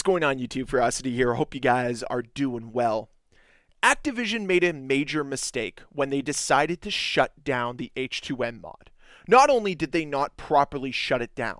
going on, YouTube? Ferocity here. Hope you guys are doing well. Activision made a major mistake when they decided to shut down the H2M mod. Not only did they not properly shut it down,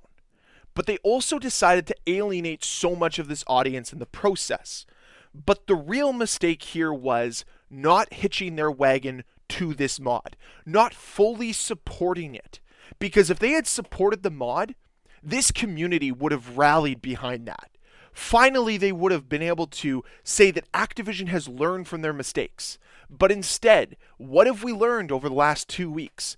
but they also decided to alienate so much of this audience in the process. But the real mistake here was not hitching their wagon to this mod, not fully supporting it. Because if they had supported the mod, this community would have rallied behind that. Finally, they would have been able to say that Activision has learned from their mistakes. But instead, what have we learned over the last 2 weeks?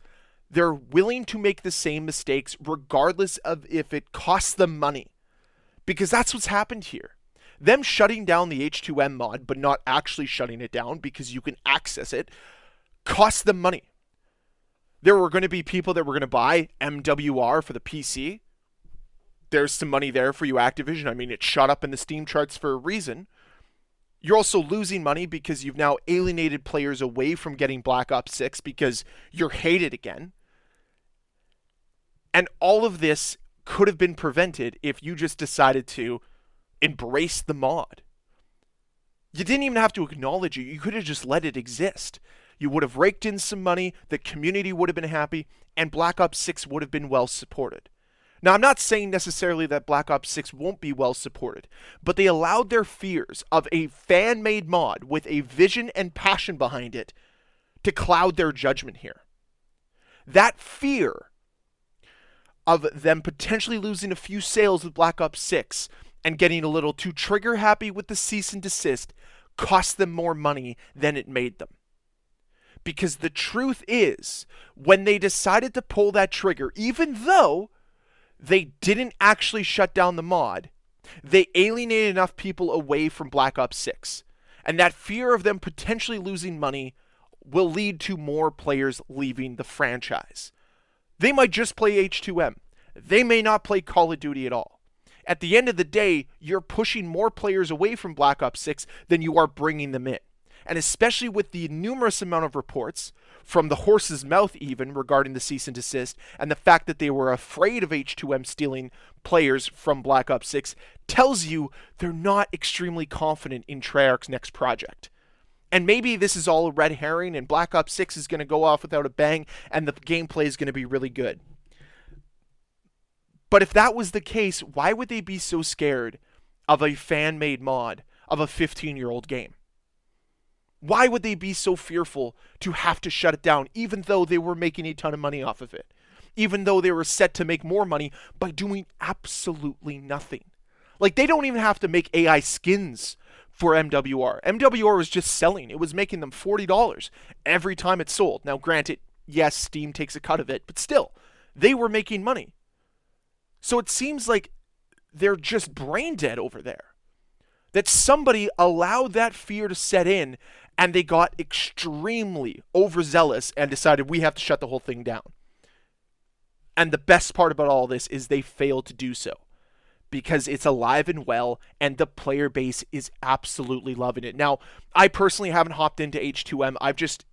They're willing to make the same mistakes regardless of if it costs them money. Because that's what's happened here. Them shutting down the H2M mod, but not actually shutting it down because you can access it, cost them money. There were going to be people that were going to buy MWR for the PC. There's some money there for you, Activision. I mean, it shot up in the Steam charts for a reason. You're also losing money because you've now alienated players away from getting Black Ops 6 because you're hated again. And all of this could have been prevented if you just decided to embrace the mod. You didn't even have to acknowledge it. You could have just let it exist. You would have raked in some money, the community would have been happy, and Black Ops 6 would have been well supported. Now, I'm not saying necessarily that Black Ops 6 won't be well supported, but they allowed their fears of a fan-made mod with a vision and passion behind it to cloud their judgment here. That fear of them potentially losing a few sales with Black Ops 6 and getting a little too trigger happy with the cease and desist cost them more money than it made them. Because the truth is, when they decided to pull that trigger, even though they didn't actually shut down the mod, they alienated enough people away from Black Ops 6. And that fear of them potentially losing money will lead to more players leaving the franchise. They might just play H2M. They may not play Call of Duty at all. At the end of the day, you're pushing more players away from Black Ops 6 than you are bringing them in. And especially with the numerous amount of reports, from the horse's mouth even, regarding the cease and desist, and the fact that they were afraid of H2M stealing players from Black Ops 6, tells you they're not extremely confident in Treyarch's next project. And maybe this is all a red herring, and Black Ops 6 is going to go off without a bang, and the gameplay is going to be really good. But if that was the case, why would they be so scared of a fan-made mod of a 15-year-old game? Why would they be so fearful to have to shut it down, even though they were making a ton of money off of it? Even though they were set to make more money by doing absolutely nothing. Like, they don't even have to make AI skins for MWR. MWR was just selling. It was making them $40 every time it sold. Now, granted, yes, Steam takes a cut of it, but still, they were making money. So it seems like they're just brain dead over there. That somebody allowed that fear to set in, and they got extremely overzealous and decided we have to shut the whole thing down. And the best part about all this is they failed to do so. Because it's alive and well, and the player base is absolutely loving it. Now, I personally haven't hopped into H2M. I've just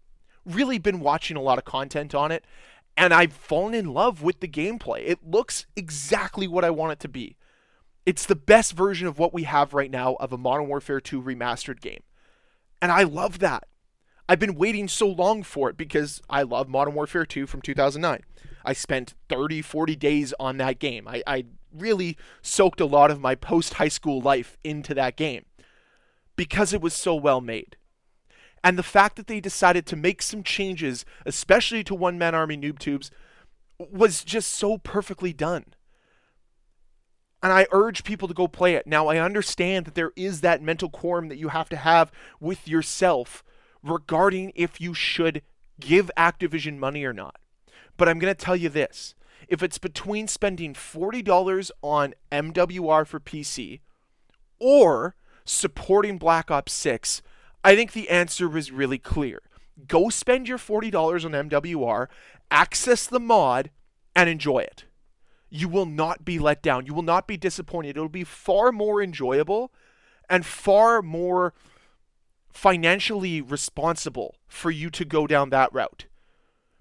really been watching a lot of content on it, and I've fallen in love with the gameplay. It looks exactly what I want it to be. It's the best version of what we have right now of a Modern Warfare 2 remastered game. And I love that. I've been waiting so long for it because I love Modern Warfare 2 from 2009. I spent 30, 40 days on that game. I really soaked a lot of my post-high school life into that game because it was so well made. And the fact that they decided to make some changes, especially to One Man Army Noob Tubes, was just so perfectly done. And I urge people to go play it. Now, I understand that there is that mental quorum that you have to have with yourself regarding if you should give Activision money or not. But I'm going to tell you this. If it's between spending $40 on MWR for PC or supporting Black Ops 6, I think the answer is really clear. Go spend your $40 on MWR, access the mod, and enjoy it. You will not be let down. You will not be disappointed. It'll be far more enjoyable and far more financially responsible for you to go down that route.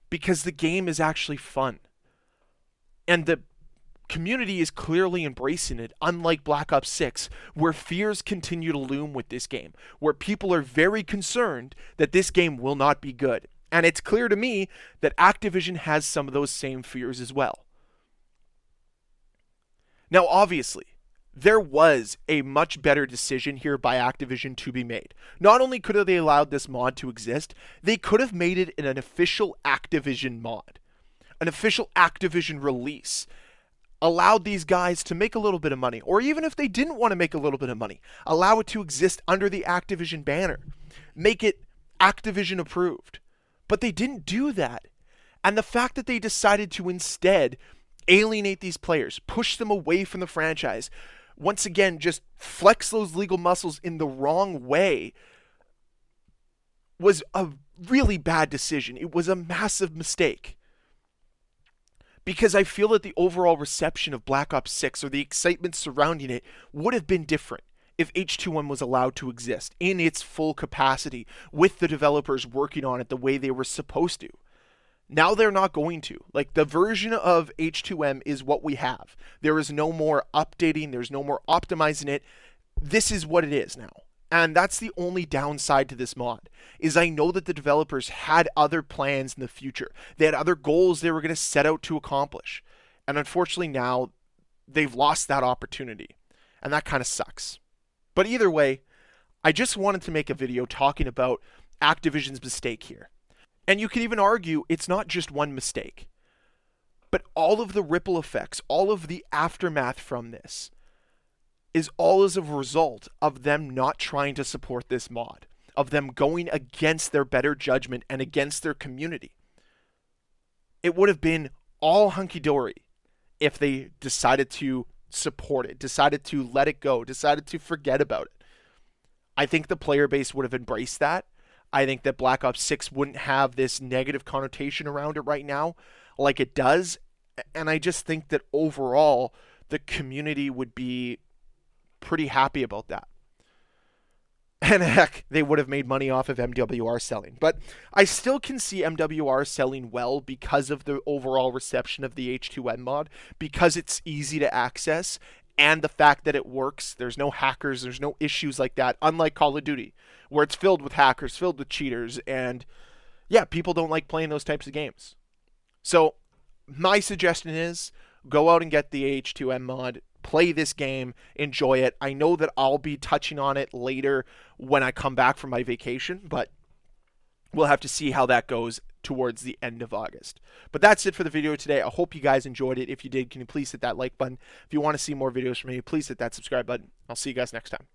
Because the game is actually fun. And the community is clearly embracing it, unlike Black Ops 6, where fears continue to loom with this game, where people are very concerned that this game will not be good. And it's clear to me that Activision has some of those same fears as well. Now, obviously, there was a much better decision here by Activision to be made. Not only could have they allowed this mod to exist, they could have made it an official Activision mod, an official Activision release, allowed these guys to make a little bit of money, or even if they didn't want to make a little bit of money, allow it to exist under the Activision banner, make it Activision approved. But they didn't do that. And the fact that they decided to instead alienate these players, push them away from the franchise, once again, just flex those legal muscles in the wrong way, was a really bad decision. It was a massive mistake. Because I feel that the overall reception of Black Ops 6, or the excitement surrounding it, would have been different if H2M was allowed to exist in its full capacity, with the developers working on it the way they were supposed to. Now they're not going to. Like, the version of H2M is what we have. There is no more updating, there's no more optimizing it. This is what it is now. And that's the only downside to this mod, is I know that the developers had other plans in the future. They had other goals they were going to set out to accomplish. And unfortunately now, they've lost that opportunity. And that kind of sucks. But either way, I just wanted to make a video talking about Activision's mistake here. And you could even argue it's not just one mistake, but all of the ripple effects, all of the aftermath from this, is all as a result of them not trying to support this mod, of them going against their better judgment and against their community. It would have been all hunky-dory if they decided to support it, decided to let it go, decided to forget about it. I think the player base would have embraced that. I think that Black Ops 6 wouldn't have this negative connotation around it right now like it does. And I just think that overall, the community would be pretty happy about that. And heck, they would have made money off of MWR selling. But I still can see MWR selling well because of the overall reception of the H2M mod, because it's easy to access, and the fact that it works. There's no hackers, there's no issues like that, unlike Call of Duty, where it's filled with hackers, filled with cheaters, and yeah, people don't like playing those types of games. So my suggestion is go out and get the H2M mod, play this game, enjoy it. I know that I'll be touching on it later when I come back from my vacation, but we'll have to see how that goes towards the end of August. But that's it for the video today. I hope you guys enjoyed it. If you did, can you please hit that like button? If you want to see more videos from me, please hit that subscribe button. I'll see you guys next time.